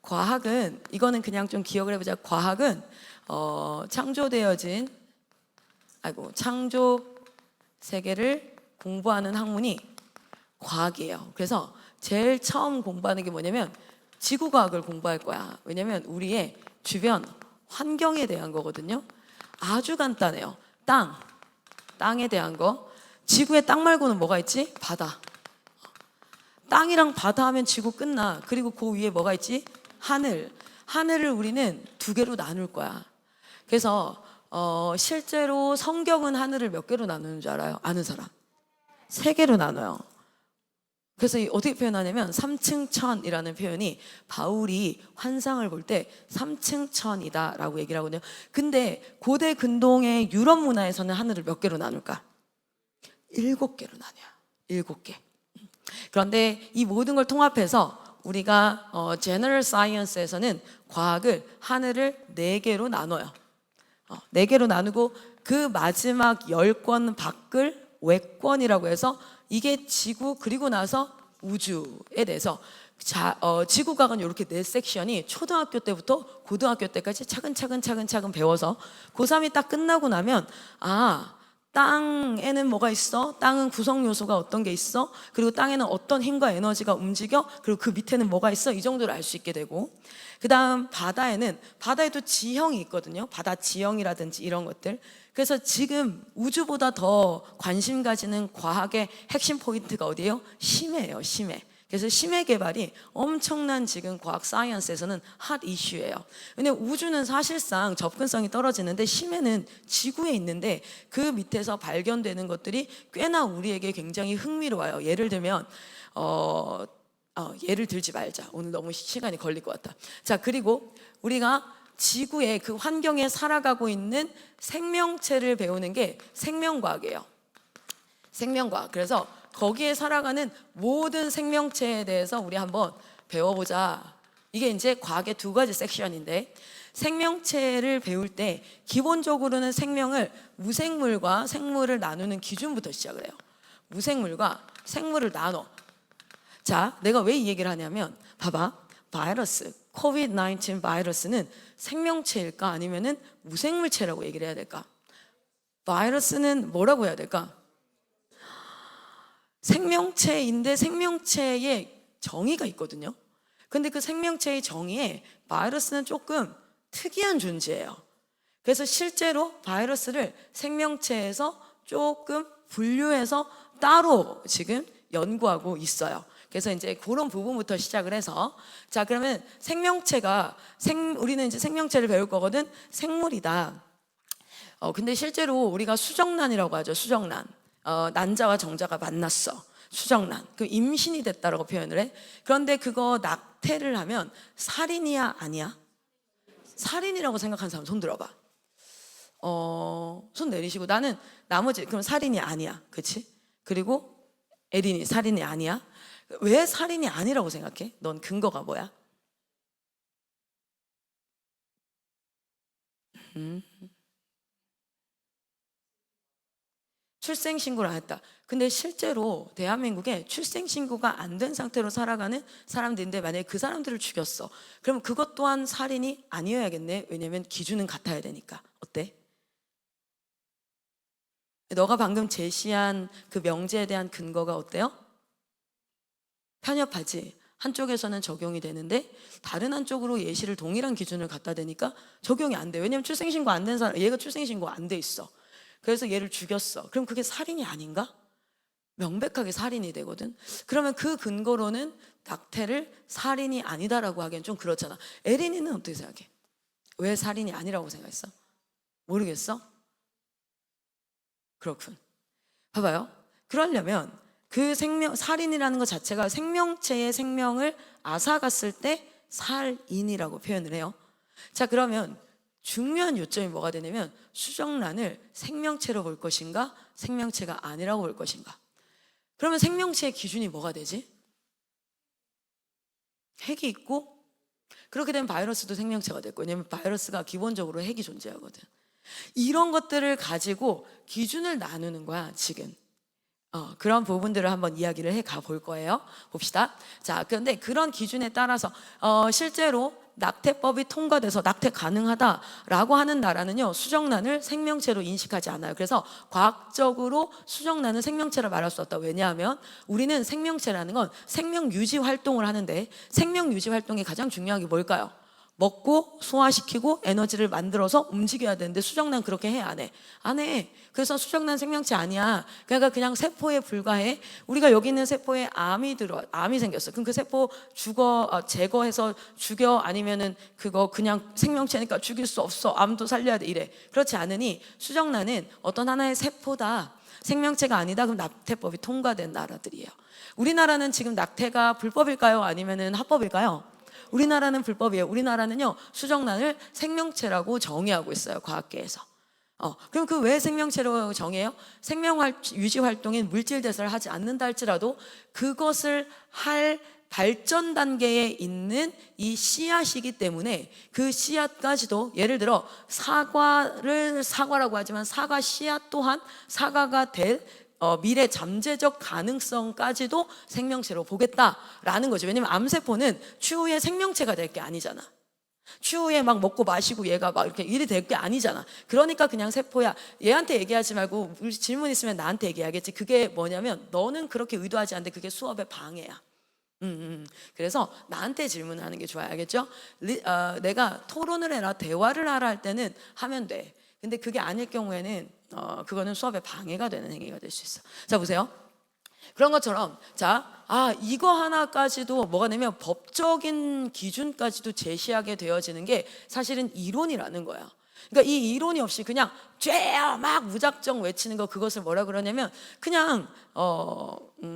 과학은 이거는 그냥 좀 기억을 해보자. 과학은 창조되어진 창조 세계를 공부하는 학문이 과학이에요. 그래서 제일 처음 공부하는 게 뭐냐면 지구과학을 공부할 거야. 왜냐면 우리의 주변 환경에 대한 거거든요. 아주 간단해요. 땅에 대한 거. 지구에 땅 말고는 뭐가 있지? 바다. 땅이랑 바다 하면 지구 끝나. 그리고 그 위에 뭐가 있지? 하늘을 우리는 두 개로 나눌 거야. 그래서 실제로 성경은 하늘을 몇 개로 나누는 줄 알아요? 아는 사람? 3개로 나눠요. 그래서 어떻게 표현하냐면 3층 천이라는 표현이 바울이 환상을 볼 때 3층 천이다 라고 얘기를 하거든요. 근데 고대 근동의 유럽 문화에서는 하늘을 몇 개로 나눌까? 7개로 나뉘어요. 7개. 그런데 이 모든 걸 통합해서 우리가 General Science에서는 과학을 하늘을 4개로 나눠요. 4개로 나누고 그 마지막 10권 밖을 외권이라고 해서 이게 지구 그리고 나서 우주에 대해서 지구과학은 이렇게 4섹션이 초등학교 때부터 고등학교 때까지 차근차근 배워서 고3이 딱 끝나고 나면 땅에는 뭐가 있어? 땅은 구성 요소가 어떤 게 있어? 그리고 땅에는 어떤 힘과 에너지가 움직여? 그리고 그 밑에는 뭐가 있어? 이 정도를 알 수 있게 되고, 그 다음 바다에도 지형이 있거든요. 바다 지형이라든지 이런 것들. 그래서 지금 우주보다 더 관심 가지는 과학의 핵심 포인트가 어디예요? 심해예요. 심해. 그래서 심해 개발이 엄청난 지금 과학 사이언스에서는 핫 이슈예요. 왜냐면 우주는 사실상 접근성이 떨어지는데 심해는 지구에 있는데 그 밑에서 발견되는 것들이 꽤나 우리에게 굉장히 흥미로워요. 예를 들면 예를 들지 말자. 오늘 너무 시간이 걸릴 것 같다. 자, 그리고 우리가 지구의 그 환경에 살아가고 있는 생명체를 배우는 게 생명과학이에요. 생명과학. 그래서 거기에 살아가는 모든 생명체에 대해서 우리 한번 배워보자. 이게 이제 과학의 2가지 섹션인데, 생명체를 배울 때 기본적으로는 생명을 무생물과 생물을 나누는 기준부터 시작을 해요. 무생물과 생물을 나눠. 자, 내가 왜 이 얘기를 하냐면 봐봐. 바이러스, COVID-19 바이러스는 생명체일까 아니면은 무생물체라고 얘기를 해야 될까? 바이러스는 뭐라고 해야 될까? 생명체인데 생명체의 정의가 있거든요. 근데 그 생명체의 정의에 바이러스는 조금 특이한 존재예요. 그래서 실제로 바이러스를 생명체에서 조금 분류해서 따로 지금 연구하고 있어요. 그래서 이제 그런 부분부터 시작을 해서, 자, 그러면 우리는 이제 생명체를 배울 거거든. 생물이다. 근데 실제로 우리가 수정란이라고 하죠. 수정란. 난자와 정자가 만났어. 수정란. 그 임신이 됐다라고 표현을 해. 그런데 그거 낙태를 하면 살인이야, 아니야? 살인이라고 생각하는 사람 손 들어봐. 손 내리시고. 나는 나머지 그럼 살인이 아니야. 그치? 그리고 에린이 살인이 아니야? 왜 살인이 아니라고 생각해? 넌 근거가 뭐야? 출생신고를 안 했다. 근데 실제로 대한민국에 출생신고가 안 된 상태로 살아가는 사람들인데 만약에 그 사람들을 죽였어. 그럼 그것 또한 살인이 아니어야겠네. 왜냐면 기준은 같아야 되니까. 어때? 너가 방금 제시한 그 명제에 대한 근거가 어때요? 편협하지. 한쪽에서는 적용이 되는데 다른 한쪽으로 예시를 동일한 기준을 갖다 대니까 적용이 안 돼. 왜냐면 출생신고 안 된 사람, 얘가 출생신고 안 돼 있어. 그래서 얘를 죽였어. 그럼 그게 살인이 아닌가? 명백하게 살인이 되거든. 그러면 그 근거로는 낙태를 살인이 아니다라고 하기엔 좀 그렇잖아. 에린이는 어떻게 생각해? 왜 살인이 아니라고 생각했어? 모르겠어? 그렇군. 봐봐요. 그러려면 그 살인이라는 것 자체가 생명체의 생명을 앗아갔을 때 살인이라고 표현을 해요. 자, 그러면 중요한 요점이 뭐가 되냐면 수정란을 생명체로 볼 것인가 생명체가 아니라고 볼 것인가. 그러면 생명체의 기준이 뭐가 되지? 핵이 있고, 그렇게 되면 바이러스도 생명체가 됐고, 왜냐면 바이러스가 기본적으로 핵이 존재하거든. 이런 것들을 가지고 기준을 나누는 거야. 지금 그런 부분들을 한번 이야기를 해 가 볼 거예요. 봅시다. 자, 그런데 그런 기준에 따라서 실제로 낙태법이 통과돼서 낙태 가능하다라고 하는 나라는요, 수정란을 생명체로 인식하지 않아요. 그래서 과학적으로 수정란은 생명체를 말할 수 없다. 왜냐하면 우리는 생명체라는 건 생명 유지 활동을 하는데, 생명 유지 활동이 가장 중요한 게 뭘까요? 먹고 소화시키고 에너지를 만들어서 움직여야 되는데 수정란 그렇게 해? 안 해? 안 해. 그래서 수정란 생명체 아니야. 그러니까 그냥 세포에 불과해. 우리가 여기 있는 세포에 암이 생겼어. 그럼 그 세포 제거해서 죽여? 아니면은 그거 그냥 생명체니까 죽일 수 없어. 암도 살려야 돼. 이래. 그렇지 않으니 수정란은 어떤 하나의 세포다. 생명체가 아니다. 그럼 낙태법이 통과된 나라들이에요. 우리나라는 지금 낙태가 불법일까요? 아니면은 합법일까요? 우리나라는 불법이에요. 우리나라는요, 수정란을 생명체라고 정의하고 있어요, 과학계에서. 그럼 그 왜 생명체로 정해요? 생명 유지 활동인 물질 대사를 하지 않는다 할지라도 그것을 할 발전 단계에 있는 이 씨앗이기 때문에 그 씨앗까지도, 예를 들어 사과라고 하지만 사과 씨앗 또한 사과가 될 미래 잠재적 가능성까지도 생명체로 보겠다라는 거죠. 왜냐면 암세포는 추후에 생명체가 될 게 아니잖아. 추후에 막 먹고 마시고 얘가 막 이렇게 일이 될 게 아니잖아. 그러니까 그냥 세포야. 얘한테 얘기하지 말고 질문 있으면 나한테 얘기하겠지. 그게 뭐냐면 너는 그렇게 의도하지 않는데 그게 수업의 방해야. 그래서 나한테 질문하는 게 좋아요. 알겠죠? 내가 토론을 해라, 대화를 하라 할 때는 하면 돼. 근데 그게 아닐 경우에는 그거는 수업에 방해가 되는 행위가 될 수 있어. 자, 보세요. 그런 것처럼 이거 하나까지도 뭐가 되면 법적인 기준까지도 제시하게 되어지는 게 사실은 이론이라는 거야. 그러니까 이 이론이 없이 그냥 죄야 막 무작정 외치는 거, 그것을 뭐라 그러냐면 그냥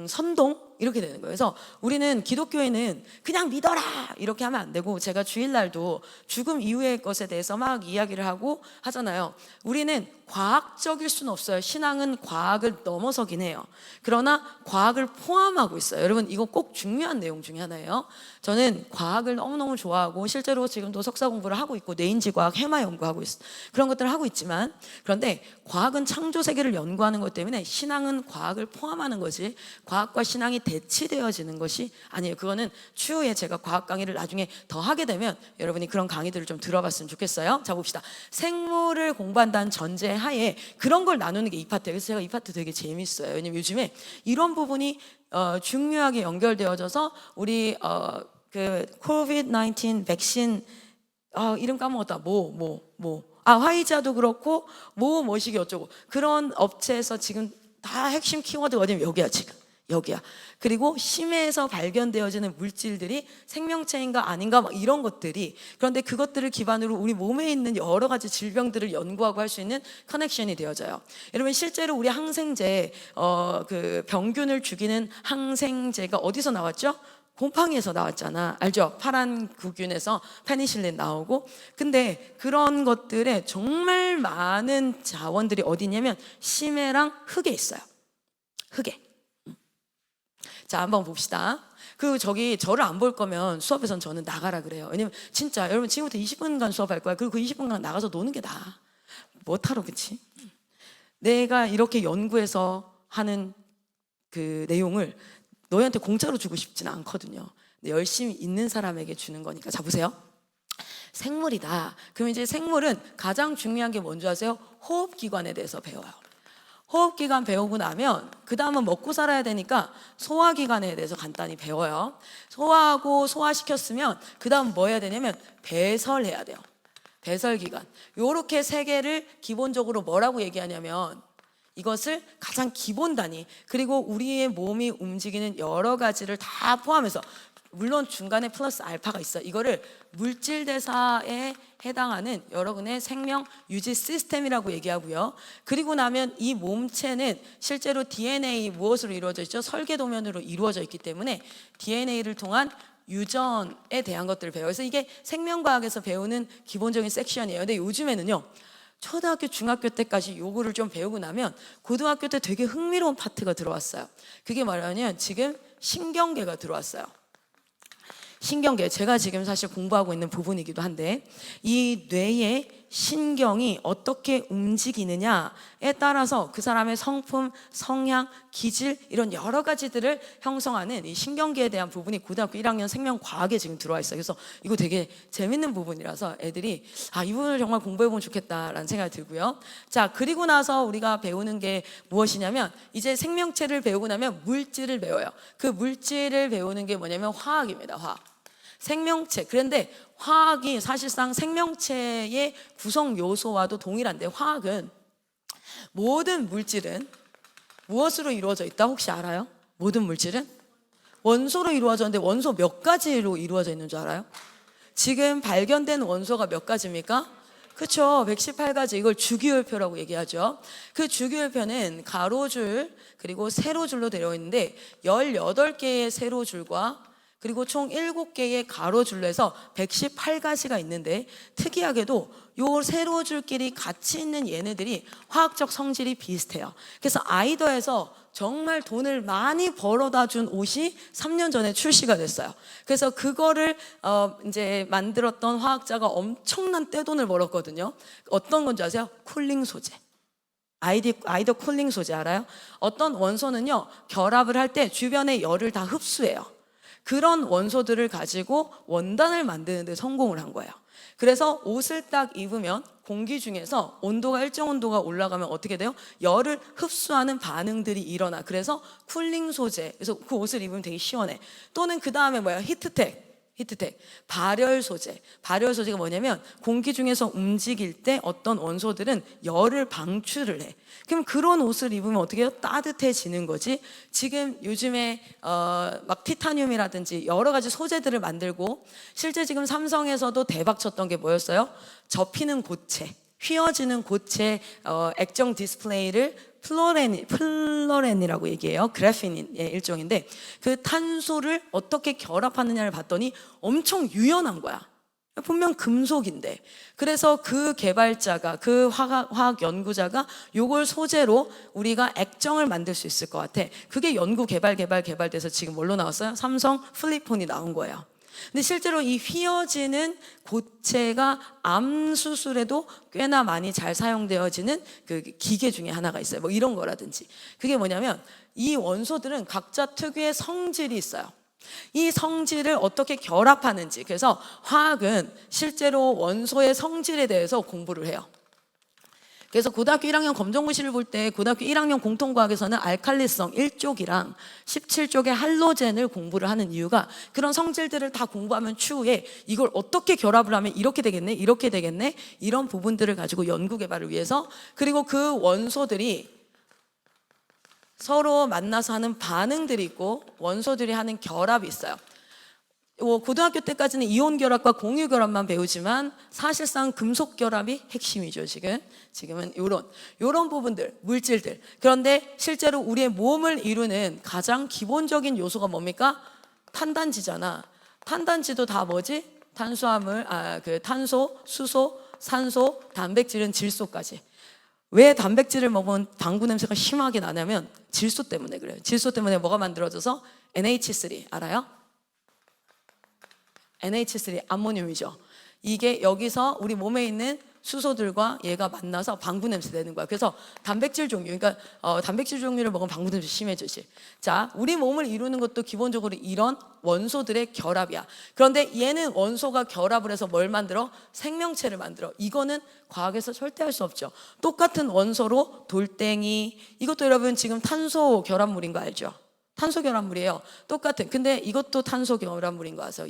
선동 이렇게 되는 거예요. 그래서 우리는 기독교에는 그냥 믿어라 이렇게 하면 안 되고, 제가 주일날도 죽음 이후의 것에 대해서 막 이야기를 하고 하잖아요. 우리는 과학적일 수는 없어요. 신앙은 과학을 넘어서긴 해요. 그러나 과학을 포함하고 있어요. 여러분, 이거 꼭 중요한 내용 중에 하나예요. 저는 과학을 너무너무 좋아하고 실제로 지금도 석사 공부를 하고 있고 뇌인지과학 해마 연구하고 그런 것들을 하고 있지만, 그런데 과학은 창조 세계를 연구하는 것 때문에 신앙은 과학을 포함하는 거지 과학과 신앙이 대치되어지는 것이 아니에요. 그거는 추후에 제가 과학 강의를 나중에 더 하게 되면 여러분이 그런 강의들을 좀 들어봤으면 좋겠어요. 자, 봅시다. 생물을 공부한다는 전제 하에 그런 걸 나누는 게 이 파트예요. 그래서 제가 이 파트 되게 재밌어요. 왜냐면 요즘에 이런 부분이 중요하게 연결되어져서 우리 그 코비드-19 백신 이름 까먹었다. 화이자도 그렇고 뭐시기 어쩌고, 그런 업체에서 지금 다 핵심 키워드가 어디냐면 여기야. 지금 여기야. 그리고 심해에서 발견되어지는 물질들이 생명체인가 아닌가 막 이런 것들이, 그런데 그것들을 기반으로 우리 몸에 있는 여러 가지 질병들을 연구하고 할 수 있는 커넥션이 되어져요. 여러분, 실제로 우리 항생제 그 병균을 죽이는 항생제가 어디서 나왔죠? 곰팡이에서 나왔잖아. 알죠? 파란 구균에서 페니실린 나오고. 근데 그런 것들에 정말 많은 자원들이 어디냐면 심해랑 흙에 있어요. 흙에. 자, 한번 봅시다. 저를 안 볼 거면 수업에선 저는 나가라 그래요. 왜냐면 진짜 여러분, 지금부터 20분간 수업할 거야. 그리고 그 20분간 나가서 노는 게 나아. 뭐하러, 그치? 내가 이렇게 연구해서 하는 그 내용을 너희한테 공짜로 주고 싶지는 않거든요. 근데 열심히 있는 사람에게 주는 거니까. 자, 보세요. 생물이다. 그럼 이제 생물은 가장 중요한 게 뭔지 아세요? 호흡기관에 대해서 배워요. 호흡기관 배우고 나면 그 다음은 먹고 살아야 되니까 소화기관에 대해서 간단히 배워요. 소화하고 소화시켰으면 그 다음 뭐 해야 되냐면 배설해야 돼요. 배설기관. 요렇게 세 개를 기본적으로 뭐라고 얘기하냐면, 이것을 가장 기본 단위, 그리고 우리의 몸이 움직이는 여러 가지를 다 포함해서, 물론 중간에 플러스 알파가 있어. 이거를 물질 대사에 해당하는 여러분의 생명 유지 시스템이라고 얘기하고요. 그리고 나면 이 몸체는 실제로 DNA 무엇으로 이루어져 있죠? 설계도면으로 이루어져 있기 때문에 DNA를 통한 유전에 대한 것들을 배워요. 그래서 이게 생명과학에서 배우는 기본적인 섹션이에요. 근데 요즘에는요, 초등학교, 중학교 때까지 요거를 좀 배우고 나면 고등학교 때 되게 흥미로운 파트가 들어왔어요. 그게 뭐냐면 지금 신경계가 들어왔어요. 신경계, 제가 지금 사실 공부하고 있는 부분이기도 한데, 이 뇌의 신경이 어떻게 움직이느냐에 따라서 그 사람의 성품, 성향, 기질 이런 여러 가지들을 형성하는 이 신경계에 대한 부분이 고등학교 1학년 생명과학에 지금 들어와 있어요. 그래서 이거 되게 재밌는 부분이라서 애들이 이 부분을 정말 공부해보면 좋겠다라는 생각이 들고요. 자, 그리고 나서 우리가 배우는 게 무엇이냐면 이제 생명체를 배우고 나면 물질을 배워요. 그 물질을 배우는 게 뭐냐면 화학입니다. 화학. 생명체. 그런데 화학이 사실상 생명체의 구성 요소와도 동일한데 화학은 모든 물질은 무엇으로 이루어져 있다? 혹시 알아요? 모든 물질은 원소로 이루어졌는데 원소 몇 가지로 이루어져 있는 줄 알아요? 지금 발견된 원소가 몇 가지입니까? 그렇죠. 118가지. 이걸 주기율표라고 얘기하죠. 그 주기율표는 가로줄 그리고 세로줄로 되어 있는데 18개의 세로줄과 그리고 총 7개의 가로줄로 해서 118가지가 있는데 특이하게도 요 세로줄끼리 같이 있는 얘네들이 화학적 성질이 비슷해요. 그래서 아이더에서 정말 돈을 많이 벌어다 준 옷이 3년 전에 출시가 됐어요. 그래서 그거를 이제 만들었던 화학자가 엄청난 떼돈을 벌었거든요. 어떤 건지 아세요? 쿨링 소재. 아이더 쿨링 소재 알아요? 어떤 원소는요 결합을 할 때 주변의 열을 다 흡수해요. 그런 원소들을 가지고 원단을 만드는 데 성공을 한 거예요. 그래서 옷을 딱 입으면 공기 중에서 온도가 일정 온도가 올라가면 어떻게 돼요? 열을 흡수하는 반응들이 일어나. 그래서 쿨링 소재. 그래서 그 옷을 입으면 되게 시원해. 또는 그 다음에 뭐야? 히트텍. 발열 소재. 발열 소재가 뭐냐면 공기 중에서 움직일 때 어떤 원소들은 열을 방출을 해. 그럼 그런 옷을 입으면 어떻게 해요? 따뜻해지는 거지. 지금 요즘에 막 티타늄이라든지 여러 가지 소재들을 만들고 실제 지금 삼성에서도 대박 쳤던 게 뭐였어요? 접히는 고체, 휘어지는 고체 액정 디스플레이를 플로렌이라고 얘기해요. 그래핀의 일종인데 그 탄소를 어떻게 결합하느냐를 봤더니 엄청 유연한 거야. 분명 금속인데. 그래서 그 개발자가 그 화학 연구자가 요걸 소재로 우리가 액정을 만들 수 있을 것 같아. 그게 연구 개발돼서 지금 뭘로 나왔어요? 삼성 플립폰이 나온 거예요. 근데 실제로 이 휘어지는 고체가 암 수술에도 꽤나 많이 잘 사용되어지는 그 기계 중에 하나가 있어요. 뭐 이런 거라든지. 그게 뭐냐면 이 원소들은 각자 특유의 성질이 있어요. 이 성질을 어떻게 결합하는지. 그래서 화학은 실제로 원소의 성질에 대해서 공부를 해요. 그래서 고등학교 1학년 검정고시를 볼 때 고등학교 1학년 공통과학에서는 알칼리성 1쪽이랑 17쪽의 할로젠을 공부를 하는 이유가 그런 성질들을 다 공부하면 추후에 이걸 어떻게 결합을 하면 이렇게 되겠네 이런 부분들을 가지고 연구 개발을 위해서 그리고 그 원소들이 서로 만나서 하는 반응들이 있고 원소들이 하는 결합이 있어요. 고등학교 때까지는 이온 결합과 공유 결합만 배우지만 사실상 금속 결합이 핵심이죠. 지금은 요런 부분들, 물질들. 그런데 실제로 우리의 몸을 이루는 가장 기본적인 요소가 뭡니까? 탄단지잖아. 탄단지도 다 뭐지? 탄수화물, 탄소, 수소, 산소, 단백질은 질소까지. 왜 단백질을 먹으면 방구 냄새가 심하게 나냐면 질소 때문에 그래요. 질소 때문에 뭐가 만들어져서 NH3 알아요? NH3 암모늄이죠. 이게 여기서 우리 몸에 있는 수소들과 얘가 만나서 방구 냄새 내는 거야. 그래서 단백질 종류, 그러니까 단백질 종류를 먹으면 방구 냄새 심해지지. 자, 우리 몸을 이루는 것도 기본적으로 이런 원소들의 결합이야. 그런데 얘는 원소가 결합을 해서 뭘 만들어? 생명체를 만들어. 이거는 과학에서 절대 할 수 없죠. 똑같은 원소로 돌덩이, 이것도 여러분 지금 탄소 결합물인 거 알죠? 탄소 결합물이에요. 똑같은. 근데 이것도 탄소 결합물인 거 아세요?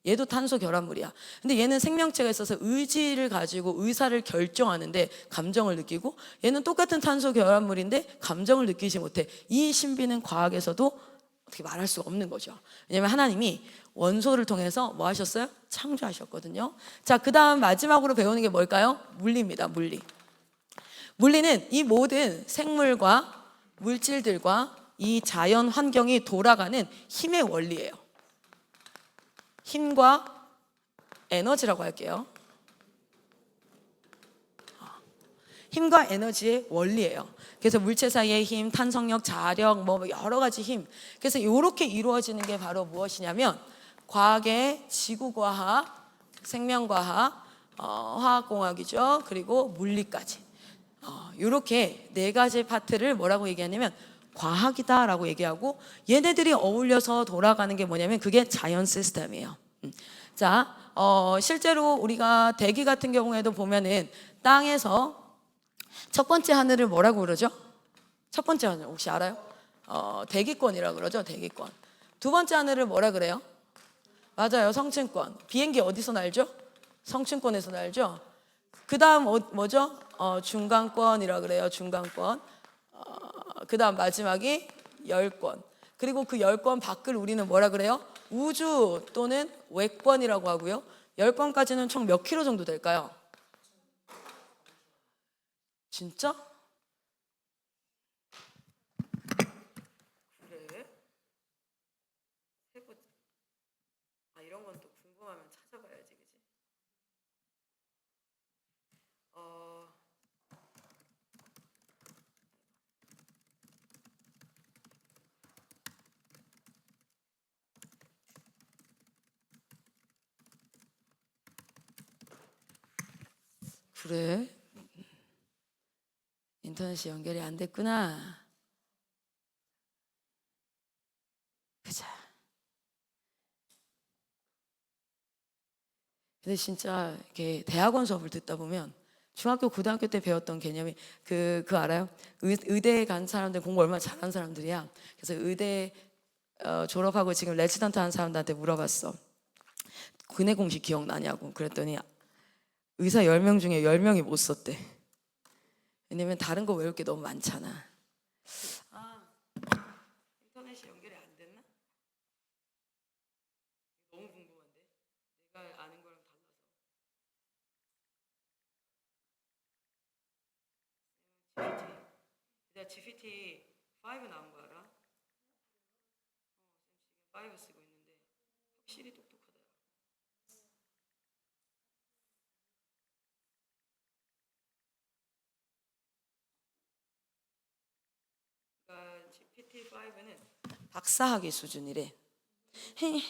얘도 탄소 결합물이야. 근데 얘는 생명체가 있어서 의지를 가지고 의사를 결정하는데 감정을 느끼고 얘는 똑같은 탄소 결합물인데 감정을 느끼지 못해. 이 신비는 과학에서도 어떻게 말할 수 없는 거죠. 왜냐하면 하나님이 원소를 통해서 뭐 하셨어요? 창조하셨거든요. 자, 그 다음 마지막으로 배우는 게 뭘까요? 물리입니다. 물리는 이 모든 생물과 물질들과 이 자연 환경이 돌아가는 힘의 원리예요. 힘과 에너지라고 할게요. 힘과 에너지의 원리예요. 그래서 물체 사이의 힘, 탄성력, 자력, 뭐 여러 가지 힘. 그래서 이렇게 이루어지는 게 바로 무엇이냐면 과학의 지구과학, 생명과학, 화학공학이죠. 그리고 물리까지. 이렇게 네 가지 파트를 뭐라고 얘기하냐면 과학이다라고 얘기하고, 얘네들이 어울려서 돌아가는 게 뭐냐면 그게 자연 시스템이에요. 자, 실제로 우리가 대기 같은 경우에도 보면은 땅에서 첫 번째 하늘을 뭐라고 그러죠? 첫 번째 하늘 혹시 알아요? 대기권이라고 그러죠. 대기권. 두 번째 하늘을 뭐라 그래요? 맞아요. 성층권. 비행기 어디서 날죠? 성층권에서 날죠. 그 다음 뭐죠? 중간권이라 그래요. 중간권. 그 다음 마지막이 열권. 그리고 그 열권 밖을 우리는 뭐라 그래요? 우주 또는 외권이라고 하고요. 열권까지는 총 몇 킬로 정도 될까요? 진짜? 그래? 이런 건 또 궁금하면 찾아봐야지, 그지? 어, 그래? 인터넷이 연결이 안 됐구나. 그자. 근데 진짜 이렇게 대학원 수업을 듣다 보면 중학교, 고등학교 때 배웠던 개념이 그 알아요? 의대에 간 사람들 공부 얼마나 잘하는 사람들이야. 그래서 의대 졸업하고 지금 레지던트 하는 사람들한테 물어봤어. 근해 공식 기억나냐고. 그랬더니 의사 10명 중에 10명이 못 썼대. 왜냐면 다른 거 외울 게 너무 많잖아. 인터넷이 연결이 안 됐나? 너무 궁금한데. 내가 아는 거랑 달라서. 내가 GPT-5 나온 거 알아? 지금 5 쓰고 있는데 확실히 똑똑하다. 그러니까 GPT-5는 박사학위 수준이래. 헤.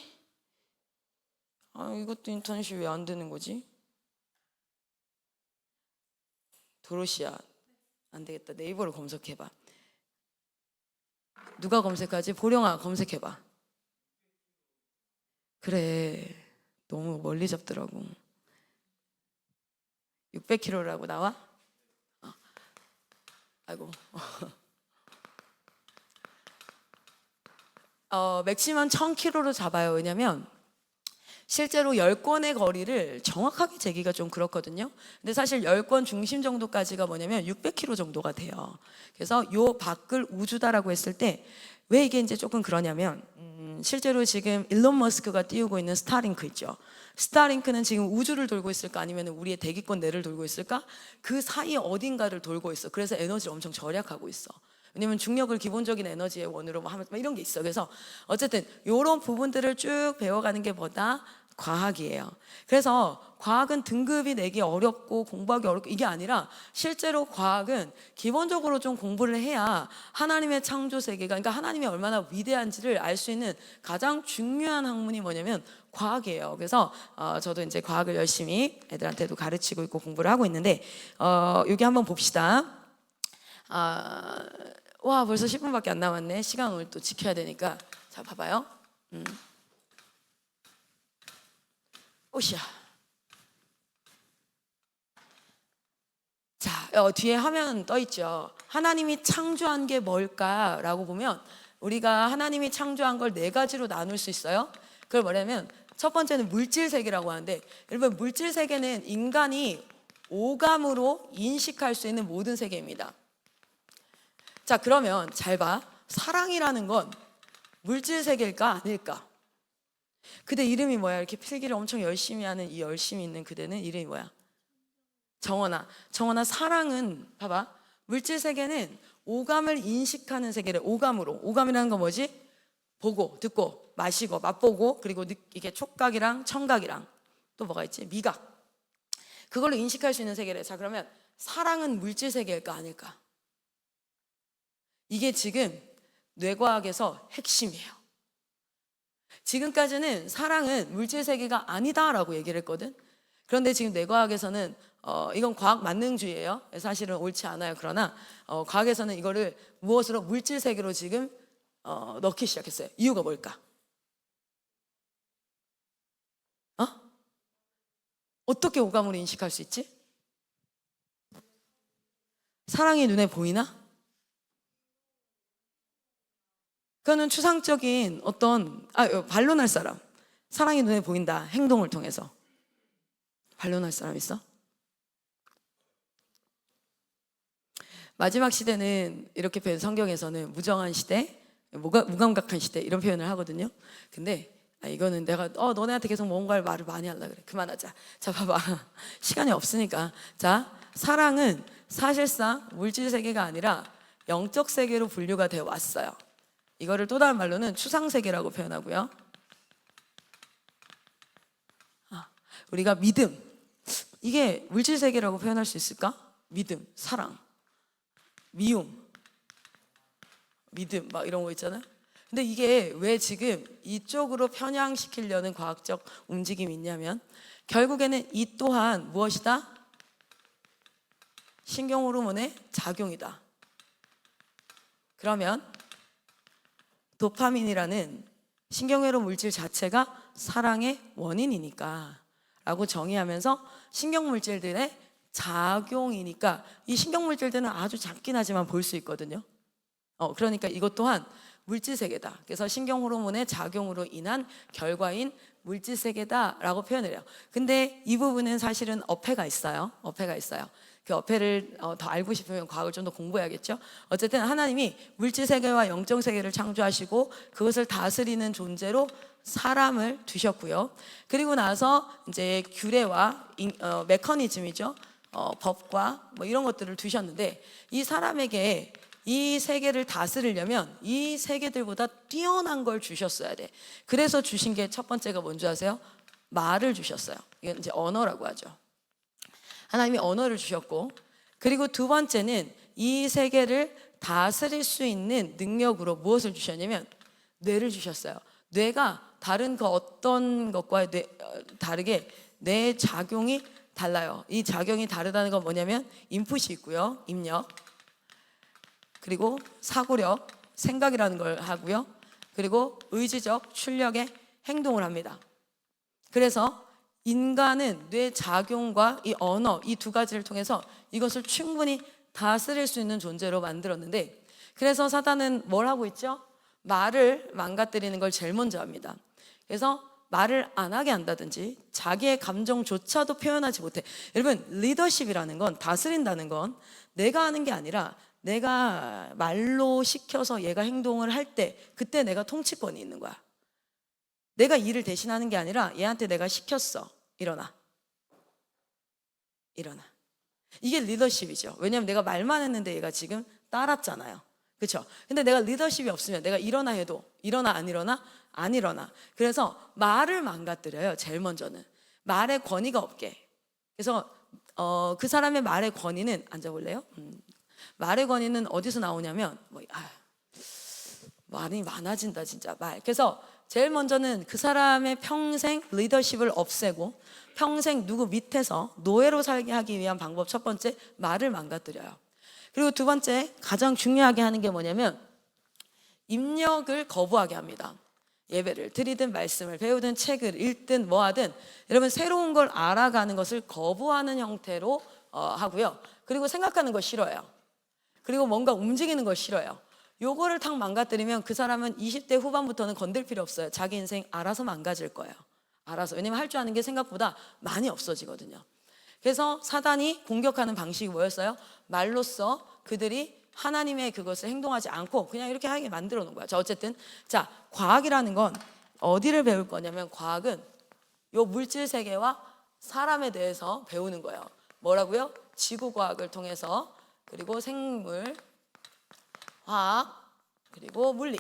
이것도 인터넷이 왜 안 되는 거지? 도로시아. 안 되겠다. 네이버로 검색해봐. 누가 검색하지? 보령아 검색해봐. 그래. 너무 멀리 잡더라고. 600km라고 나와? 아이고. 맥시멈 1000km로 잡아요. 왜냐면 실제로 10권의 거리를 정확하게 재기가 좀 그렇거든요. 근데 사실 10권 중심 정도까지가 뭐냐면 600km 정도가 돼요. 그래서 요 밖을 우주다라고 했을 때 왜 이게 이제 조금 그러냐면 실제로 지금 일론 머스크가 띄우고 있는 스타링크 있죠. 스타링크는 지금 우주를 돌고 있을까 아니면 우리의 대기권 내를 돌고 있을까? 그 사이 어딘가를 돌고 있어. 그래서 에너지를 엄청 절약하고 있어. 왜냐면 중력을 기본적인 에너지의 원으로 하면 이런 게 있어. 그래서 어쨌든 이런 부분들을 쭉 배워가는 게 뭐다? 과학이에요. 그래서 과학은 등급이 내기 어렵고 공부하기 어렵고 이게 아니라 실제로 과학은 기본적으로 좀 공부를 해야 하나님의 창조 세계가, 그러니까 하나님이 얼마나 위대한지를 알 수 있는 가장 중요한 학문이 뭐냐면 과학이에요. 그래서 저도 이제 과학을 열심히 애들한테도 가르치고 있고 공부를 하고 있는데 여기 한번 봅시다. 와, 벌써 10분밖에 안 남았네. 시간을 또 지켜야 되니까. 자, 봐봐요. 오샤. 자, 뒤에 화면 떠 있죠. 하나님이 창조한 게 뭘까라고 보면 우리가 하나님이 창조한 걸 네 가지로 나눌 수 있어요. 그걸 뭐냐면 첫 번째는 물질 세계라고 하는데, 여러분 물질 세계는 인간이 오감으로 인식할 수 있는 모든 세계입니다. 자, 그러면 잘 봐. 사랑이라는 건 물질 세계일까 아닐까? 그대 이름이 뭐야? 이렇게 필기를 엄청 열심히 하는 이 열심히 있는 그대는 이름이 뭐야? 정원아. 정원아, 사랑은 봐봐. 물질 세계는 오감을 인식하는 세계래. 오감으로. 오감이라는 건 뭐지? 보고, 듣고, 마시고, 맛보고, 그리고 이게 촉각이랑 청각이랑 또 뭐가 있지? 미각. 그걸로 인식할 수 있는 세계래. 자, 그러면 사랑은 물질 세계일까 아닐까? 이게 지금 뇌과학에서 핵심이에요. 지금까지는 사랑은 물질 세계가 아니다라고 얘기를 했거든. 그런데 지금 뇌과학에서는 이건 과학 만능주의예요. 사실은 옳지 않아요. 그러나 과학에서는 이거를 무엇으로 물질 세계로 지금 넣기 시작했어요. 이유가 뭘까? 어떻게 오감으로 인식할 수 있지? 사랑이 눈에 보이나? 그거는 추상적인 어떤 반론할 사람. 사랑이 눈에 보인다. 행동을 통해서. 반론할 사람 있어? 마지막 시대는 이렇게 표현, 성경에서는 무정한 시대, 무감각한 시대 이런 표현을 하거든요. 근데 이거는 내가 너네한테 계속 뭔가를 말을 많이 하려고 그래. 그만하자. 자, 봐봐. 시간이 없으니까. 자, 사랑은 사실상 물질 세계가 아니라 영적 세계로 분류가 되어 왔어요. 이거를 또 다른 말로는 추상 세계라고 표현하고요. 우리가 믿음, 이게 물질 세계라고 표현할 수 있을까? 믿음, 사랑, 미움, 믿음 막 이런 거 있잖아요. 근데 이게 왜 지금 이쪽으로 편향시키려는 과학적 움직임이 있냐면 결국에는 이 또한 무엇이다? 신경 호르몬의 작용이다. 그러면 도파민이라는 신경회로 물질 자체가 사랑의 원인이니까 라고 정의하면서 신경물질들의 작용이니까 이 신경물질들은 아주 작긴 하지만 볼 수 있거든요. 그러니까 이것 또한 물질세계다. 그래서 신경호르몬의 작용으로 인한 결과인 물질세계다라고 표현을 해요. 근데 이 부분은 사실은 어폐가 있어요. 어폐가 있어요. 그 어폐를 더 알고 싶으면 과학을 좀 더 공부해야겠죠. 어쨌든 하나님이 물질세계와 영적세계를 창조하시고 그것을 다스리는 존재로 사람을 두셨고요. 그리고 나서 이제 규례와 메커니즘이죠. 법과 뭐 이런 것들을 두셨는데 이 사람에게 이 세계를 다스리려면 이 세계들보다 뛰어난 걸 주셨어야 돼. 그래서 주신 게 첫 번째가 뭔지 아세요? 말을 주셨어요. 이건 이제 언어라고 하죠. 하나님이 언어를 주셨고, 그리고 두 번째는 이 세계를 다스릴 수 있는 능력으로 무엇을 주셨냐면 뇌를 주셨어요. 뇌가 다른 그 어떤 것과 다르게 뇌 작용이 달라요. 이 작용이 다르다는 건 뭐냐면 인풋이 있고요. 입력. 그리고 사고력, 생각이라는 걸 하고요. 그리고 의지적 출력의 행동을 합니다. 그래서 인간은 뇌 작용과 이 언어, 이 두 가지를 통해서 이것을 충분히 다스릴 수 있는 존재로 만들었는데, 그래서 사단은 뭘 하고 있죠? 말을 망가뜨리는 걸 제일 먼저 합니다. 그래서 말을 안 하게 한다든지 자기의 감정조차도 표현하지 못해. 여러분, 리더십이라는 건, 다스린다는 건 내가 하는 게 아니라 내가 말로 시켜서 얘가 행동을 할 때 그때 내가 통치권이 있는 거야. 내가 일을 대신하는 게 아니라 얘한테 내가 시켰어. 일어나. 일어나. 이게 리더십이죠. 왜냐하면 내가 말만 했는데 얘가 지금 따랐잖아요. 그렇죠? 근데 내가 리더십이 없으면 내가 일어나 해도 일어나 안 일어나? 안 일어나. 그래서 말을 망가뜨려요. 제일 먼저는. 말의 권위가 없게. 그래서 그 사람의 말의 권위는, 앉아볼래요? 말의 권위는 어디서 나오냐면 말이 많아진다 진짜 말. 그래서 제일 먼저는 그 사람의 평생 리더십을 없애고 평생 누구 밑에서 노예로 살게 하기 위한 방법, 첫 번째, 말을 망가뜨려요. 그리고 두 번째, 가장 중요하게 하는 게 뭐냐면 입력을 거부하게 합니다. 예배를 드리든 말씀을 배우든 책을 읽든 뭐 하든 여러분 새로운 걸 알아가는 것을 거부하는 형태로 하고요. 그리고 생각하는 거 싫어요. 그리고 뭔가 움직이는 걸 싫어요. 요거를 탁 망가뜨리면 그 사람은 20대 후반부터는 건들 필요 없어요. 자기 인생 알아서 망가질 거예요. 알아서. 왜냐면 할 줄 아는 게 생각보다 많이 없어지거든요. 그래서 사단이 공격하는 방식이 뭐였어요? 말로써 그들이 하나님의 그것을 행동하지 않고 그냥 이렇게 하게 만들어 놓은 거야. 자, 어쨌든 자, 과학이라는 건 어디를 배울 거냐면 과학은 요 물질 세계와 사람에 대해서 배우는 거예요. 뭐라고요? 지구과학을 통해서, 그리고 생물, 화학, 그리고 물리,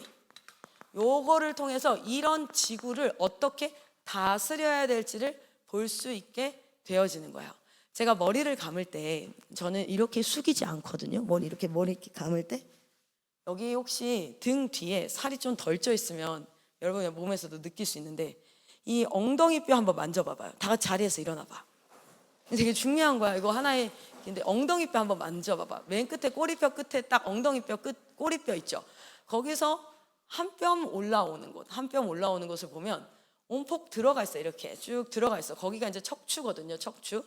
요거를 통해서 이런 지구를 어떻게 다스려야 될지를 볼 수 있게 되어지는 거예요. 제가 머리를 감을 때 저는 이렇게 숙이지 않거든요. 머리 이렇게 감을 때 여기 혹시 등 뒤에 살이 좀 덜 쪄 있으면 여러분의 몸에서도 느낄 수 있는데 이 엉덩이 뼈 한번 만져봐봐요. 다 같이 자리에서 일어나봐. 되게 중요한 거야. 이거 하나의 근데 엉덩이뼈 한번 만져봐봐. 맨 끝에 꼬리뼈 끝에 딱 엉덩이뼈 끝 꼬리뼈 있죠. 거기서 한 뼘 올라오는 곳, 한 뼘 올라오는 곳을 보면 온폭 들어가 있어. 이렇게 쭉 들어가 있어. 거기가 이제 척추거든요. 척추.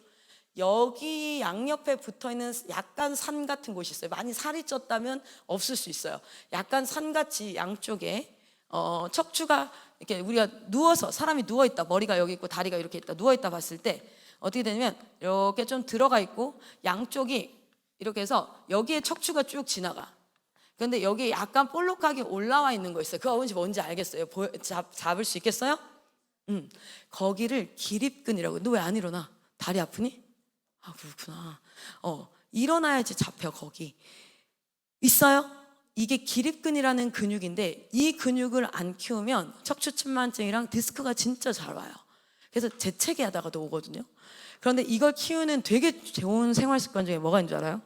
여기 양옆에 붙어있는 약간 산 같은 곳이 있어요. 많이 살이 쪘다면 없을 수 있어요. 약간 산같이 양쪽에 척추가 이렇게 우리가 누워서 사람이 누워있다, 머리가 여기 있고 다리가 이렇게 있다, 누워있다 봤을 때 어떻게 되냐면 이렇게 좀 들어가 있고 양쪽이 이렇게 해서 여기에 척추가 쭉 지나가. 그런데 여기 약간 볼록하게 올라와 있는 거 있어요. 그거 뭔지 알겠어요? 잡을 수 있겠어요? 거기를 기립근이라고. 너 왜 안 일어나? 다리 아프니? 아, 그렇구나. 일어나야지 잡혀. 거기 있어요? 이게 기립근이라는 근육인데 이 근육을 안 키우면 척추측만증이랑 디스크가 진짜 잘 와요. 그래서 재채기 하다가도 오거든요. 그런데 이걸 키우는 되게 좋은 생활 습관 중에 뭐가 있는 줄 알아요?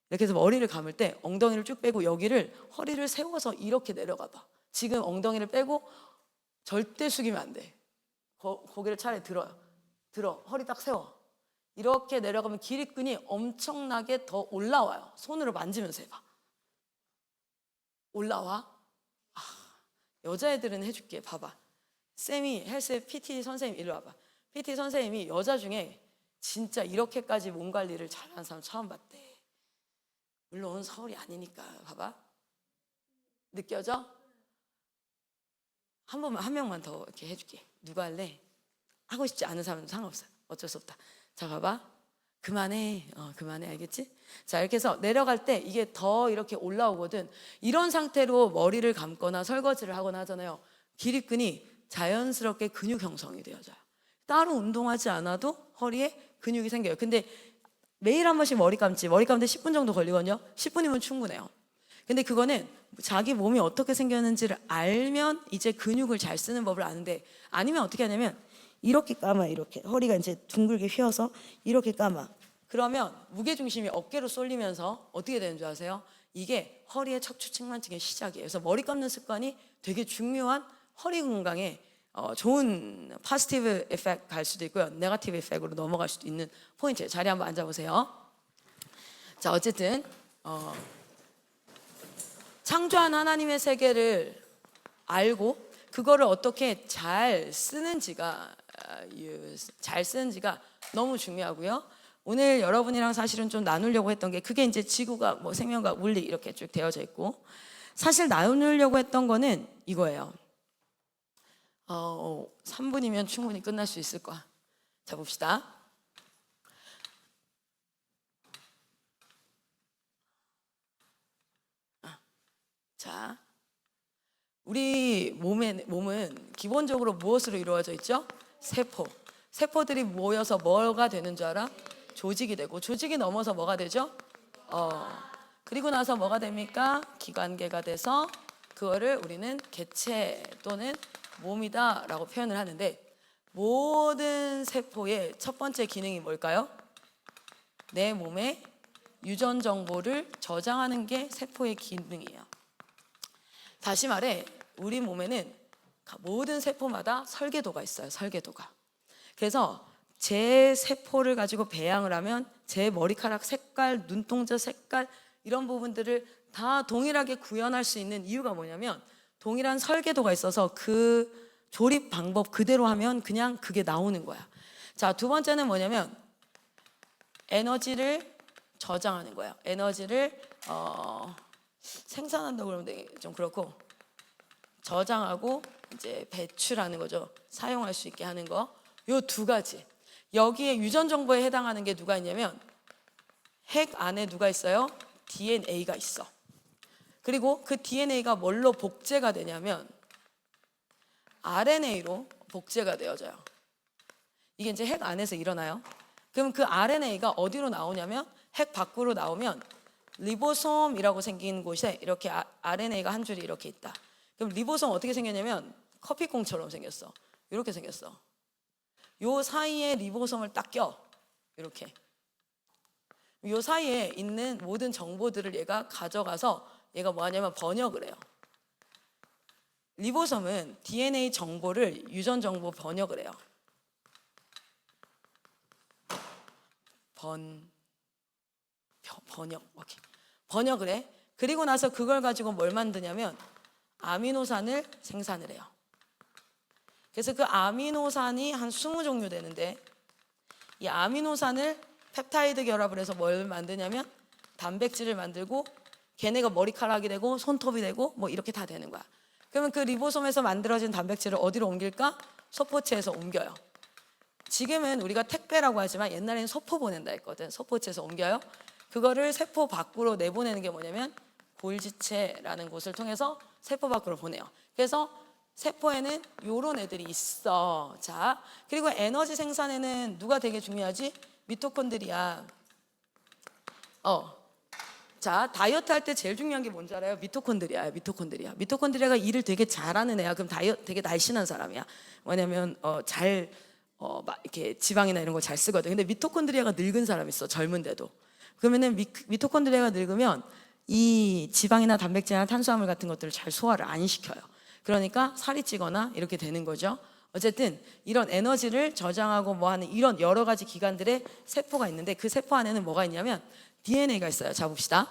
이렇게 해서 머리를 감을 때 엉덩이를 쭉 빼고 여기를 허리를 세워서 이렇게 내려가 봐. 지금 엉덩이를 빼고 절대 숙이면 안 돼. 고개를 차라리 들어. 허리 딱 세워. 이렇게 내려가면 기립근이 엄청나게 더 올라와요. 손으로 만지면서 해봐. 올라와. 여자애들은 해줄게. 봐봐. 쌤이 헬스 PT 선생님 이리 와봐. PT 선생님이 여자 중에 진짜 이렇게까지 몸 관리를 잘하는 사람 처음 봤대. 물론 서울이 아니니까. 봐봐. 느껴져? 한 명만 더 이렇게 해줄게. 누가 할래? 하고 싶지 않은 사람은 상관없어요. 어쩔 수 없다. 자, 봐봐. 그만해. 그만해. 알겠지? 자, 이렇게 해서 내려갈 때 이게 더 이렇게 올라오거든. 이런 상태로 머리를 감거나 설거지를 하거나 하잖아요. 기립근이 자연스럽게 근육 형성이 되어져요. 따로 운동하지 않아도 허리에 근육이 생겨요. 근데 매일 한 번씩 머리 감지. 머리 감는데 10분 정도 걸리거든요. 10분이면 충분해요. 근데 그거는 자기 몸이 어떻게 생겼는지를 알면 이제 근육을 잘 쓰는 법을 아는데, 아니면 어떻게 하냐면 이렇게 감아. 이렇게 허리가 이제 둥글게 휘어서 이렇게 감아. 그러면 무게중심이 어깨로 쏠리면서 어떻게 되는 줄 아세요? 이게 허리의 척추측만증의 시작이에요. 그래서 머리 감는 습관이 되게 중요한 허리 건강에 좋은 포지티브 에펙트 갈 수도 있고요, 네거티브 에펙트로 넘어갈 수도 있는 포인트예요. 자리 한번 앉아보세요. 자, 어쨌든 창조한 하나님의 세계를 알고 그거를 어떻게 잘 쓰는지가 너무 중요하고요. 오늘 여러분이랑 사실은 좀 나누려고 했던 게, 그게 이제 지구가 뭐 생명과 물리 이렇게 쭉 되어져 있고, 사실 나누려고 했던 거는 이거예요. 3분이면 충분히 끝날 수 있을 거야. 자, 봅시다. 자, 우리 몸은 기본적으로 무엇으로 이루어져 있죠? 세포들이 모여서 뭐가 되는 줄 알아? 조직이 되고, 조직이 넘어서 뭐가 되죠? 그리고 나서 뭐가 됩니까? 기관계가 돼서 그거를 우리는 개체 또는 몸이다 라고 표현을 하는데, 모든 세포의 첫 번째 기능이 뭘까요? 내 몸의 유전 정보를 저장하는 게 세포의 기능이에요. 다시 말해, 우리 몸에는 모든 세포마다 설계도가 있어요. 설계도가. 그래서 제 세포를 가지고 배양을 하면 제 머리카락 색깔, 눈동자 색깔 이런 부분들을 다 동일하게 구현할 수 있는 이유가 뭐냐면, 동일한 설계도가 있어서 그 조립 방법 그대로 하면 그냥 그게 나오는 거야. 자, 두 번째는 뭐냐면 에너지를 저장하는 거예요. 에너지를 생산한다고 그러면 좀 그렇고, 저장하고 이제 배출하는 거죠. 사용할 수 있게 하는 거. 요 두 가지. 여기에 유전 정보에 해당하는 게 누가 있냐면, 핵 안에 누가 있어요? DNA가 있어. 그리고 그 DNA가 뭘로 복제가 되냐면 RNA로 복제가 되어져요. 이게 이제 핵 안에서 일어나요. 그럼 그 RNA가 어디로 나오냐면, 핵 밖으로 나오면 리보솜이라고 생긴 곳에 이렇게 RNA가 한 줄이 이렇게 있다. 그럼 리보솜 어떻게 생겼냐면 커피콩처럼 생겼어. 이렇게 생겼어. 요 사이에 리보솜을 딱 껴. 이렇게. 요 사이에 있는 모든 정보들을 얘가 가져가서 얘가 뭐 하냐면 번역을 해요. 리보솜은 DNA 정보를 유전 정보 번역을 해요. 번역, 오케이. 번역을 해. 그리고 나서 그걸 가지고 뭘 만드냐면 아미노산을 생산을 해요. 그래서 그 아미노산이 한 20종류 되는데 이 아미노산을 펩타이드 결합을 해서 뭘 만드냐면 단백질을 만들고 걔네가 머리카락이 되고 손톱이 되고 뭐 이렇게 다 되는 거야. 그러면 그 리보솜에서 만들어진 단백질을 어디로 옮길까? 소포체에서 옮겨요. 지금은 우리가 택배라고 하지만 옛날에는 소포 보낸다 했거든. 소포체에서 옮겨요. 그거를 세포 밖으로 내보내는 게 뭐냐면 골지체라는 곳을 통해서 세포 밖으로 보내요. 그래서 세포에는 요런 애들이 있어. 자, 그리고 에너지 생산에는 누가 되게 중요하지? 미토콘드리아. 자, 다이어트 할 때 제일 중요한 게 뭔지 알아요? 미토콘드리아야, 미토콘드리아. 미토콘드리아가 일을 되게 잘하는 애야. 그럼 되게 날씬한 사람이야. 왜냐면 막 이렇게 지방이나 이런 거 잘 쓰거든. 근데 미토콘드리아가 늙은 사람 있어, 젊은데도. 그러면은 미토콘드리아가 늙으면 이 지방이나 단백질이나 탄수화물 같은 것들을 잘 소화를 안 시켜요. 그러니까 살이 찌거나 이렇게 되는 거죠. 어쨌든 이런 에너지를 저장하고 뭐 하는 이런 여러 가지 기관들의 세포가 있는데 그 세포 안에는 뭐가 있냐면 DNA가 있어요. 자, 봅시다.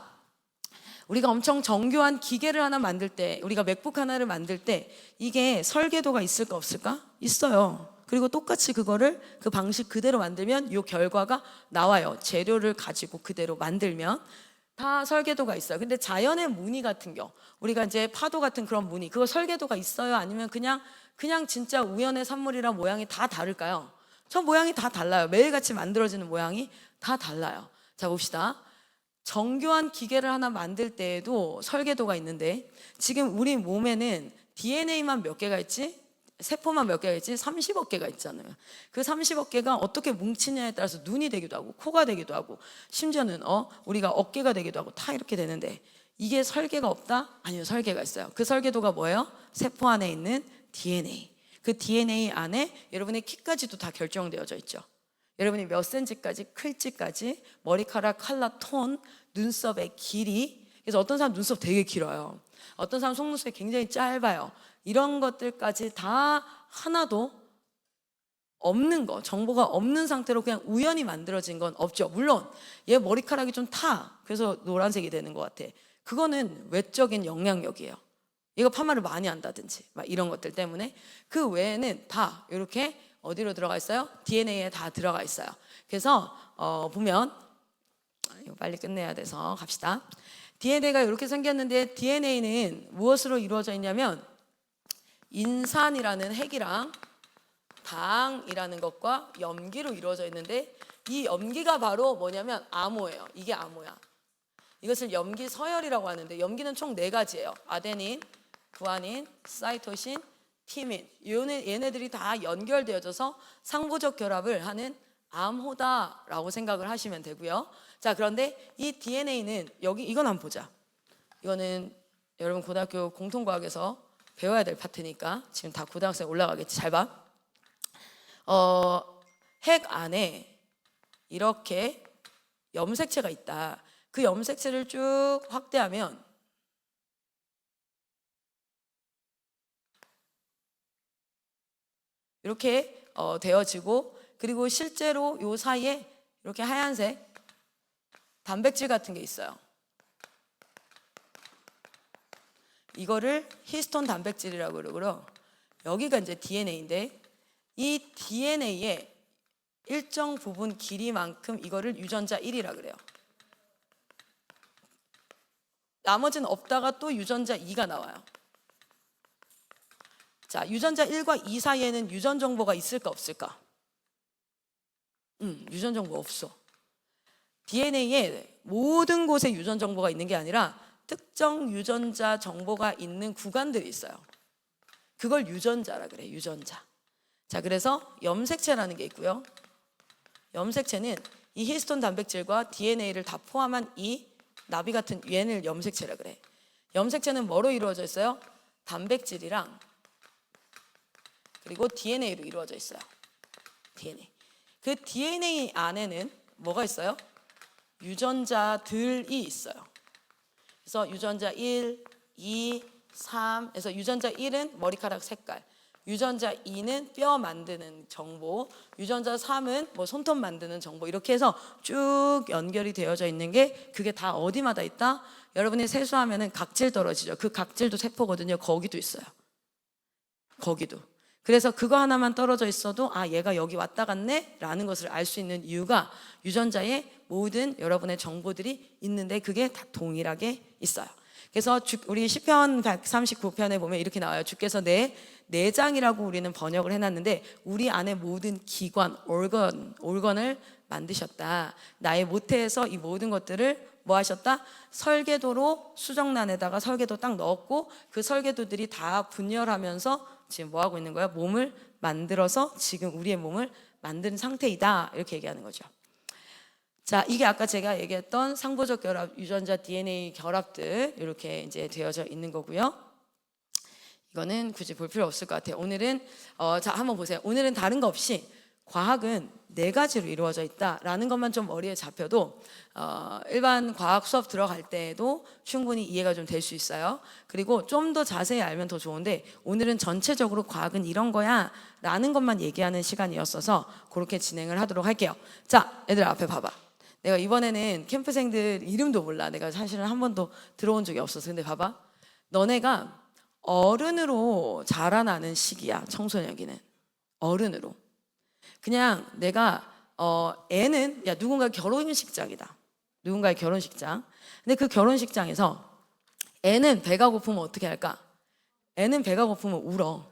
우리가 엄청 정교한 기계를 하나 만들 때, 우리가 맥북 하나를 만들 때 이게 설계도가 있을까 없을까? 있어요. 그리고 똑같이 그거를 그 방식 그대로 만들면 이 결과가 나와요. 재료를 가지고 그대로 만들면 다 설계도가 있어요. 근데 자연의 무늬 같은 경우, 우리가 이제 파도 같은 그런 무늬, 그거 설계도가 있어요? 아니면 그냥 진짜 우연의 산물이랑 모양이 다 다를까요? 저 모양이 다 달라요. 매일같이 만들어지는 모양이 다 달라요. 자, 봅시다. 정교한 기계를 하나 만들 때에도 설계도가 있는데 지금 우리 몸에는 DNA만 몇 개가 있지? 세포만 몇 개가 있지? 30억 개가 있잖아요. 그 30억 개가 어떻게 뭉치냐에 따라서 눈이 되기도 하고 코가 되기도 하고 심지어는 우리가 어깨가 되기도 하고 다 이렇게 되는데 이게 설계가 없다? 아니요, 설계가 있어요. 그 설계도가 뭐예요? 세포 안에 있는 DNA. 그 DNA 안에 여러분의 키까지도 다 결정되어져 있죠. 여러분이 몇 센치까지 클지까지, 머리카락 컬러 톤, 눈썹의 길이. 그래서 어떤 사람 눈썹 되게 길어요. 어떤 사람 속눈썹이 굉장히 짧아요. 이런 것들까지 다 하나도 없는 거, 정보가 없는 상태로 그냥 우연히 만들어진 건 없죠. 물론 얘 머리카락이 좀 타. 그래서 노란색이 되는 것 같아. 그거는 외적인 영향력이에요. 얘가 파마를 많이 한다든지 막 이런 것들 때문에. 그 외에는 다 이렇게 어디로 들어가 있어요? DNA에 다 들어가 있어요. 그래서 보면 이거 빨리 끝내야 돼서 갑시다. DNA가 이렇게 생겼는데 DNA는 무엇으로 이루어져 있냐면 인산이라는 핵이랑 당이라는 것과 염기로 이루어져 있는데 이 염기가 바로 뭐냐면 아모예요. 이게 아모야. 이것을 염기 서열이라고 하는데 염기는 총 4가지예요. 아데닌, 구아닌, 사이토신, 티민. 얘네들이 다 연결되어져서 상부적 결합을 하는 암호다라고 생각을 하시면 되고요. 자, 그런데 이 DNA는 이건 한번 보자. 이거는 여러분 고등학교 공통과학에서 배워야 될 파트니까 지금 다 고등학생 올라가겠지. 잘 봐. 핵 안에 이렇게 염색체가 있다. 그 염색체를 쭉 확대하면 이렇게 되어지고 그리고 실제로 요 사이에 이렇게 하얀색 단백질 같은 게 있어요. 이거를 히스톤 단백질이라고 그러고요. 여기가 이제 DNA인데 이 DNA의 일정 부분 길이만큼 이거를 유전자 1이라 그래요. 나머지는 없다가 또 유전자 2가 나와요. 자, 유전자 1과 2 사이에는 유전 정보가 있을까 없을까? 유전 정보 없어. DNA에 모든 곳에 유전 정보가 있는 게 아니라 특정 유전자 정보가 있는 구간들이 있어요. 그걸 유전자라 그래, 유전자. 자, 그래서 염색체라는 게 있고요. 염색체는 이 히스톤 단백질과 DNA를 다 포함한 이 나비 같은 얘를 염색체라 그래. 염색체는 뭐로 이루어져 있어요? 단백질이랑 그리고 DNA로 이루어져 있어요. DNA. 그 DNA 안에는 뭐가 있어요? 유전자들이 있어요. 그래서 유전자 1, 2, 3에서 유전자 1은 머리카락 색깔. 유전자 2는 뼈 만드는 정보, 유전자 3은 뭐 손톱 만드는 정보, 이렇게 해서 쭉 연결이 되어져 있는 게 그게 다 어디마다 있다? 여러분이 세수하면은 각질 떨어지죠. 그 각질도 세포거든요. 거기도 있어요. 거기도. 그래서 그거 하나만 떨어져 있어도 아, 얘가 여기 왔다 갔네 라는 것을 알 수 있는 이유가 유전자에 모든 여러분의 정보들이 있는데 그게 다 동일하게 있어요. 그래서 우리 시편 139편에 보면 이렇게 나와요. 주께서 내 내장이라고 우리는 번역을 해놨는데 우리 안에 모든 기관, 올건을 만드셨다. 나의 모태에서 이 모든 것들을 뭐 하셨다? 설계도로 수정란에다가 설계도 딱 넣었고 그 설계도들이 다 분열하면서 지금 뭐 하고 있는 거야? 몸을 만들어서 지금 우리의 몸을 만든 상태이다. 이렇게 얘기하는 거죠. 자, 이게 아까 제가 얘기했던 상보적 결합, 유전자 DNA 결합들 이렇게 이제 되어져 있는 거고요. 이거는 굳이 볼 필요 없을 것 같아요. 오늘은 자, 한번 보세요. 오늘은 다른 거 없이 과학은 4가지로 이루어져 있다라는 것만 좀 머리에 잡혀도 일반 과학 수업 들어갈 때에도 충분히 이해가 좀 될 수 있어요. 그리고 좀 더 자세히 알면 더 좋은데 오늘은 전체적으로 과학은 이런 거야 라는 것만 얘기하는 시간이었어서 그렇게 진행을 하도록 할게요. 자, 얘들 앞에 봐봐. 내가 이번에는 캠프생들 이름도 몰라. 내가 사실은 한 번도 들어온 적이 없어서. 근데 봐봐. 너네가 어른으로 자라나는 시기야. 청소년기는. 어른으로. 그냥 내가 애는 야 누군가 결혼식장이다. 누군가의 결혼식장. 근데 그 결혼식장에서 애는 배가 고프면 어떻게 할까? 애는 배가 고프면 울어.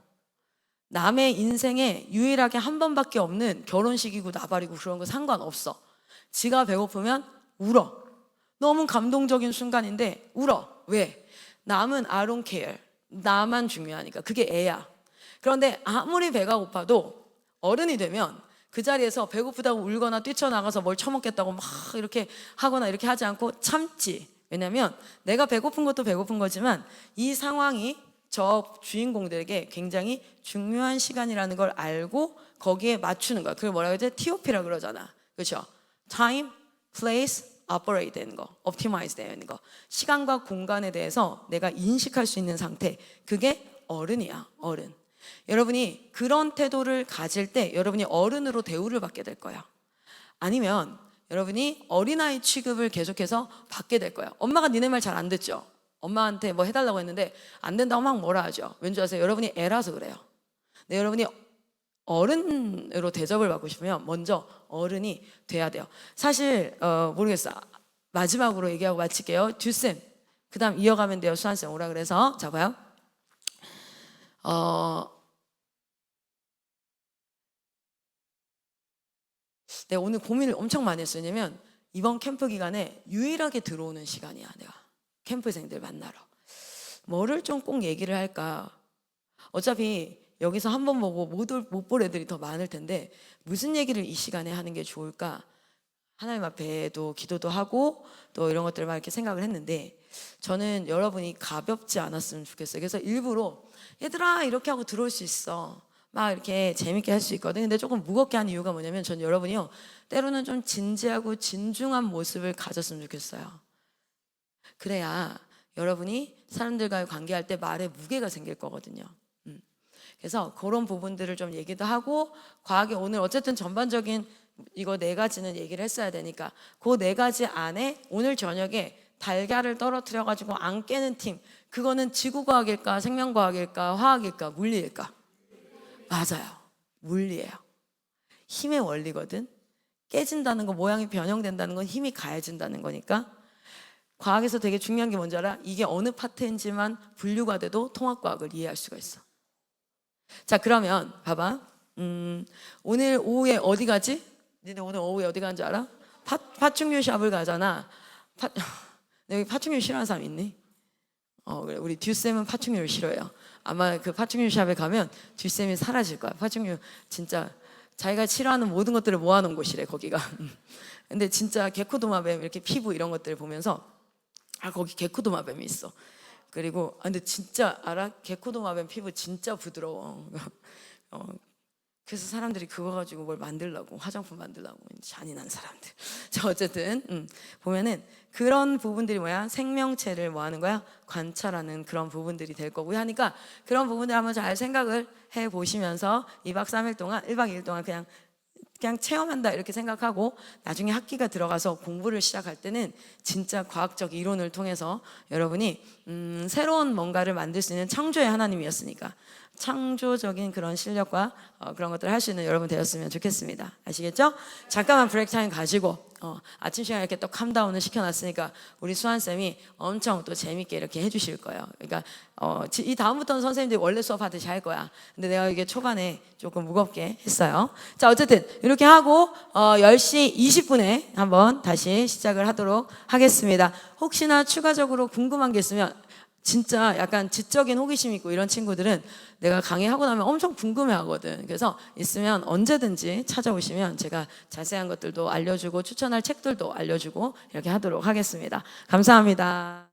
남의 인생에 유일하게 한 번밖에 없는 결혼식이고 나발이고 그런 거 상관없어. 지가 배고프면 울어. 너무 감동적인 순간인데 울어. 왜? 남은 I don't care. 나만 중요하니까. 그게 애야. 그런데 아무리 배가 고파도 어른이 되면 그 자리에서 배고프다고 울거나 뛰쳐나가서 뭘 처먹겠다고 막 이렇게 하거나 이렇게 하지 않고 참지. 왜냐면 내가 배고픈 것도 배고픈 거지만 이 상황이 저 주인공들에게 굉장히 중요한 시간이라는 걸 알고 거기에 맞추는 거야. 그걸 뭐라고 하지? TOP라 그러잖아. 그렇죠? Time, Place, Operate 되는 거, Optimize 되는 거. 시간과 공간에 대해서 내가 인식할 수 있는 상태. 그게 어른이야. 어른. 여러분이 그런 태도를 가질 때 여러분이 어른으로 대우를 받게 될 거야. 아니면 여러분이 어린아이 취급을 계속해서 받게 될 거야. 엄마가 니네 말 잘 안 듣죠? 엄마한테 뭐 해달라고 했는데 안 된다고 막 뭐라 하죠. 왠지 아세요? 여러분이 애라서 그래요. 근데 여러분이 어른으로 대접을 받고 싶으면 먼저 어른이 돼야 돼요. 사실 모르겠어. 마지막으로 얘기하고 마칠게요. 듀쌤, 그 다음 이어가면 돼요. 수환쌤 오라 그래서. 자 봐요. 내가 오늘 고민을 엄청 많이 했어요. 왜냐면 이번 캠프 기간에 유일하게 들어오는 시간이야. 내가 캠프생들 만나러 뭐를 좀 꼭 얘기를 할까. 어차피 여기서 한 번 보고 못 볼 애들이 더 많을 텐데 무슨 얘기를 이 시간에 하는 게 좋을까. 하나님 앞에도 기도도 하고 또 이런 것들을 막 이렇게 생각을 했는데 저는 여러분이 가볍지 않았으면 좋겠어요. 그래서 일부러 얘들아 이렇게 하고 들어올 수 있어. 막 이렇게 재밌게 할 수 있거든. 근데 조금 무겁게 하는 이유가 뭐냐면 전 여러분이요 때로는 좀 진지하고 진중한 모습을 가졌으면 좋겠어요. 그래야 여러분이 사람들과의 관계할 때 말에 무게가 생길 거거든요. 그래서 그런 부분들을 좀 얘기도 하고 과학이 오늘 어쨌든 전반적인 이거 4가지는 얘기를 했어야 되니까 그 4가지 안에 오늘 저녁에 달걀을 떨어뜨려 가지고 안 깨는 팀, 그거는 지구과학일까 생명과학일까 화학일까 물리일까? 맞아요. 물리예요. 힘의 원리거든. 깨진다는 거, 모양이 변형된다는 건 힘이 가해진다는 거니까. 과학에서 되게 중요한 게 뭔지 알아? 이게 어느 파트인지만 분류가 돼도 통합과학을 이해할 수가 있어. 자, 그러면 봐봐. 오늘 오후에 어디 가지? 니네 오늘 오후에 어디 가는 줄 알아? 파충류 샵을 가잖아. 여기 파충류 싫어하는 사람 있니? 그래. 우리 듀쌤은 파충류를 싫어해요. 아마 그 파충류 샵에 가면 듀쌤이 사라질 거야. 파충류 진짜 자기가 싫어하는 모든 것들을 모아놓은 곳이래 거기가. 근데 진짜 게코도마뱀 이렇게 피부 이런 것들을 보면서 거기 게코도마뱀이 있어. 그리고 근데 진짜 알아? 게코도마뱀 피부 진짜 부드러워. 그래서 사람들이 그거 가지고 뭘 만들려고 화장품 만들려고 잔인한 사람들. 자, 어쨌든 보면은 그런 부분들이 뭐야? 생명체를 뭐 하는 거야? 관찰하는 그런 부분들이 될 거고요. 하니까 그런 부분들 한번 잘 생각을 해 보시면서 2박 3일 동안 1박 2일 동안 그냥 체험한다 이렇게 생각하고 나중에 학기가 들어가서 공부를 시작할 때는 진짜 과학적 이론을 통해서 여러분이 새로운 뭔가를 만들 수 있는 창조의 하나님이었으니까 창조적인 그런 실력과 그런 것들을 할 수 있는 여러분 되었으면 좋겠습니다. 아시겠죠? 잠깐만 브레이크 타임 가지고 아침 시간에 이렇게 또 캄다운을 시켜놨으니까 우리 수환쌤이 엄청 또 재밌게 이렇게 해주실 거예요. 그러니까 이 다음부터는 선생님들이 원래 수업하듯이 할 거야. 근데 내가 이게 초반에 조금 무겁게 했어요. 자, 어쨌든 이렇게 하고 10시 20분에 한번 다시 시작을 하도록 하겠습니다. 혹시나 추가적으로 궁금한 게 있으면 진짜 약간 지적인 호기심 있고 이런 친구들은 내가 강의하고 나면 엄청 궁금해 하거든. 그래서 있으면 언제든지 찾아오시면 제가 자세한 것들도 알려주고 추천할 책들도 알려주고 이렇게 하도록 하겠습니다. 감사합니다.